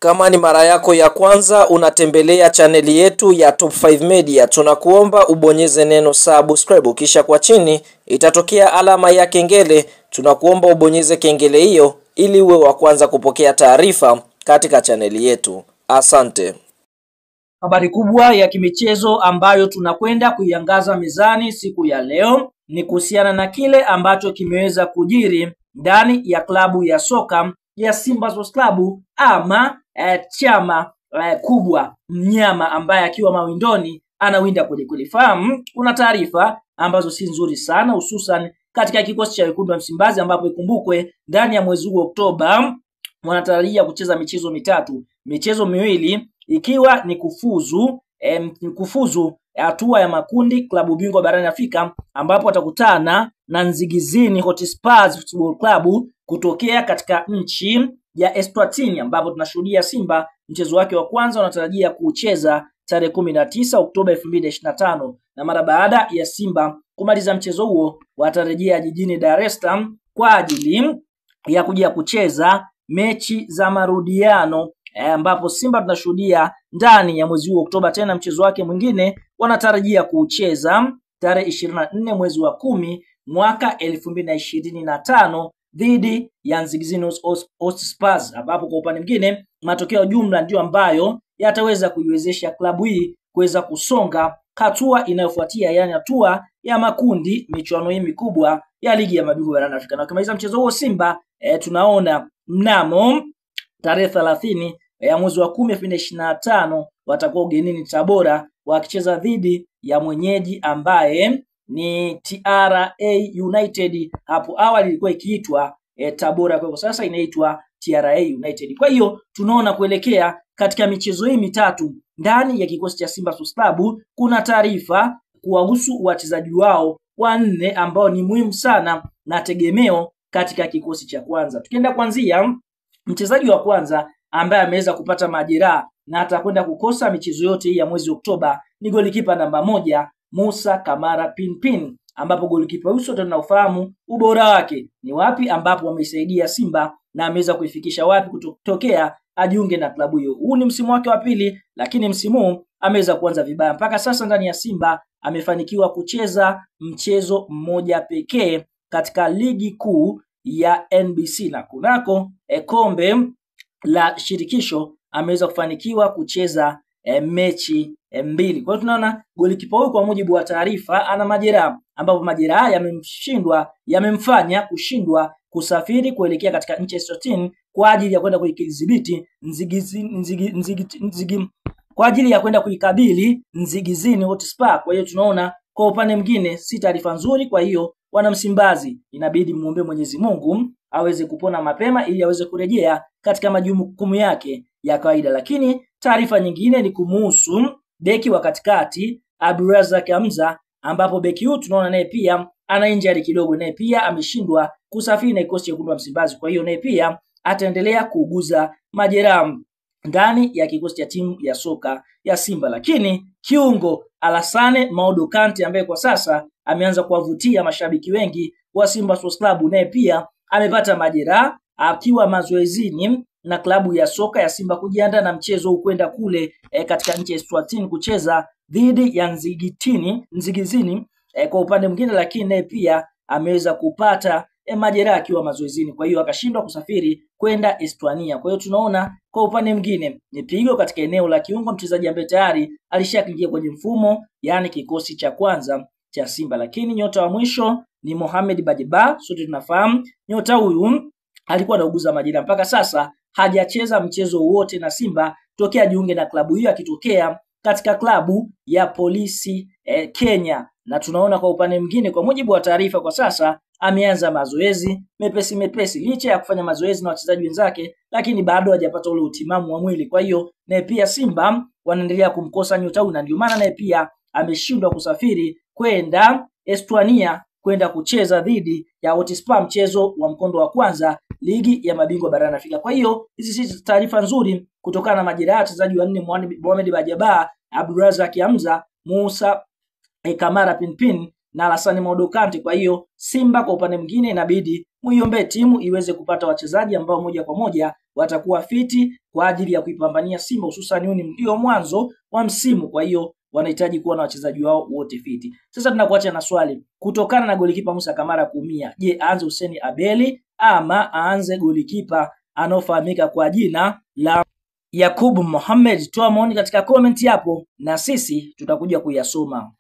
Kama ni mara yako ya kwanza unatembelea chaneli yetu ya Top 5 Media, tunakuomba ubonyeze neno subscribe, kisha kwa chini itatokea alama ya kengele. Tunakuomba ubonyeze kengele hiyo ili uwe wa kwanza kupokea taarifa katika chaneli yetu. Asante. Habari kubwa ya kimichezo ambayo tunakwenda kuiangaza mezani siku ya leo ni kuhusiana na kile ambacho kimeweza kujiri ndani ya klabu ya soka ya Simba Sports Club ama chama kubwa, mnyama ambaye akiwa mawindoni anawinda kulifahamu. Kuna taarifa ambazo si nzuri sana, hususan katika kikosi cha wekundu wa Msimbazi, ambapo ikumbukwe ndani ya mwezi wa Oktoba wanatarajia kucheza michezo mitatu, michezo miwili ikiwa ni kufuzu hatua ya makundi klabu bingwa barani Afrika, ambapo watakutana na Nzigizini Hotspurs Football Club kutokea katika nchi ya Eswatini, ambapo tunashuhudia Simba mchezo wake wa kwanza wanatarajia kucheza tarehe 19 Oktoba 2025, na mara baada ya Simba kumaliza mchezo huo watarejea jijini Dar es Salaam kwa ajili ya kuja kucheza mechi za marudiano, ambapo Simba tunashuhudia ndani ya mwezi wa Oktoba tena mchezo wake mwingine wanatarajia kucheza tarehe 24 mwezi wa 10 mwaka 2025 dhidi ya Nzigizini Hotspurs, ambapo kwa upande mwingine matokeo jumla ndio ambayo yataweza kuiwezesha klabu hii kuweza kusonga hatua inayofuatia, yani hatua ya makundi michuano hii mikubwa ya ligi ya mabingwa barani Afrika. Na kumaliza mchezo huo Simba tunaona mnamo tarehe 30 ya mwezi wa 10 2025 watakuwa ugenini Tabora wakicheza dhidi ya mwenyeji ambaye ni TRA United. Hapo awali ilikuwa ikiitwa Tabora, kwa sasa inaitwa TRA United. Kwa hiyo tunaona kuelekea katika michezo hii mitatu ndani ya kikosi cha Simba Sports Club, kuna taarifa kuwahusu wachezaji wao wanne ambao ni muhimu sana na tegemeo katika kikosi cha kwanza. Tukienda kuanzia mchezaji wa kwanza ambaye ameweza kupata majeraha na atakwenda kukosa michezo yote hii ya mwezi Oktoba ni golikipa namba 1 Musa Kamara Pinpin, ambapo golikipa huyo tunaofahamu ubora wake ni wapi, ambapo wamesaidia Simba na ameweza kuifikisha wapi kutokea ajiunge na klabu hiyo. Huu ni msimu wake wa pili, lakini msimu huu ameweza kuanza vibaya. Mpaka sasa ndani ya Simba amefanikiwa kucheza mchezo mmoja pekee katika ligi kuu ya NBC, na kunako kombe la shirikisho ameweza kufanikiwa kucheza mechi mbili. Kwa hiyo tunaona golikipa huyu kwa mujibu wa taarifa ana majeraha, ambapo majeraha yamemfanya kushindwa kusafiri kuelekea katika nchi ya Eswatini kwa ajili ya kwenda kuikabili Nzigizini Hotspurs. Kwa hiyo tunaona kwa upande mwingine si taarifa nzuri. Kwa hiyo wana Msimbazi inabidi muombe Mwenyezi Mungu aweze kupona mapema ili aweze kurejea katika majukumu yake ya kawaida. Lakini taarifa nyingine ni kumuhusu beki wa katikati Abdulrazak Hamza, ambapo beki huyu tunaona naye pia ana injury kidogo, naye pia ameshindwa kusafiri na kikosi cha wekundu wa Msimbazi. Kwa hiyo naye pia ataendelea kuuguza majeraha ndani ya kikosi cha timu ya soka ya Simba. Lakini kiungo Alassane Maodo Kante ambaye kwa sasa ameanza kuwavutia mashabiki wengi wa Simba Sports Club, naye pia amepata majeraha akiwa mazoezini na klabu ya soka ya Simba kujiandaa na mchezo kwenda kule katika nchi ya Eswatini kucheza dhidi ya Nzigizini kwa upande mwingine, lakini naye pia ameweza kupata majeraha akiwa mazoezini, kwa hiyo akashindwa kusafiri kwenda Estonia. Kwa hiyo tunaona kwa upande mwingine ni pigo katika eneo la kiungo, mchezaji ambaye tayari alishakiingia kwenye mfumo, yani kikosi cha kwanza cha Simba. Lakini nyota wa mwisho ni Mohamed Badjiba. Sote tunafahamu nyota huyu alikuwa anauguza majeraha, mpaka sasa hajacheza mchezo wote na Simba tokea jiunge na klabu hiyo, akitokea katika klabu ya Polisi Kenya. Na tunaona kwa upande mwingine, kwa mujibu wa taarifa, kwa sasa ameanza mazoezi mepesi licha ya kufanya mazoezi na wachezaji wenzake, lakini bado hajapata ule utimamu wa mwili. Kwa hiyo naye pia Simba wanaendelea kumkosa nyota huyu, na ndio maana naye pia ameshindwa kusafiri kwenda Estonia kwenda kucheza dhidi ya Hotspurs mchezo wa mkondo wa kwanza ligi ya mabingwa barani Afrika. Kwa hiyo hizi si taarifa nzuri kutokana na majeraha wachezaji wanne Mohamed Badjiba, Abdulrazak Hamza, Musa Kamara Pinpin na Alassane Maodo Kante. Kwa hiyo Simba kwa upande mwingine inabidi muiombee timu iweze kupata wachezaji ambao moja kwa moja watakuwa fiti kwa ajili ya kuipambania Simba, hususan huu ndio mwanzo wa msimu. Kwa hiyo wanahitaji kuwa na wachezaji wao wote fiti. Sasa tunakuacha na swali, kutokana na golikipa Musa Kamara kuumia, je, aanze Hussein Abeli ama aanze golikipa anaofahamika kwa jina la Yakub Mohamed? Toa maoni katika comment hapo na sisi tutakuja kuyasoma.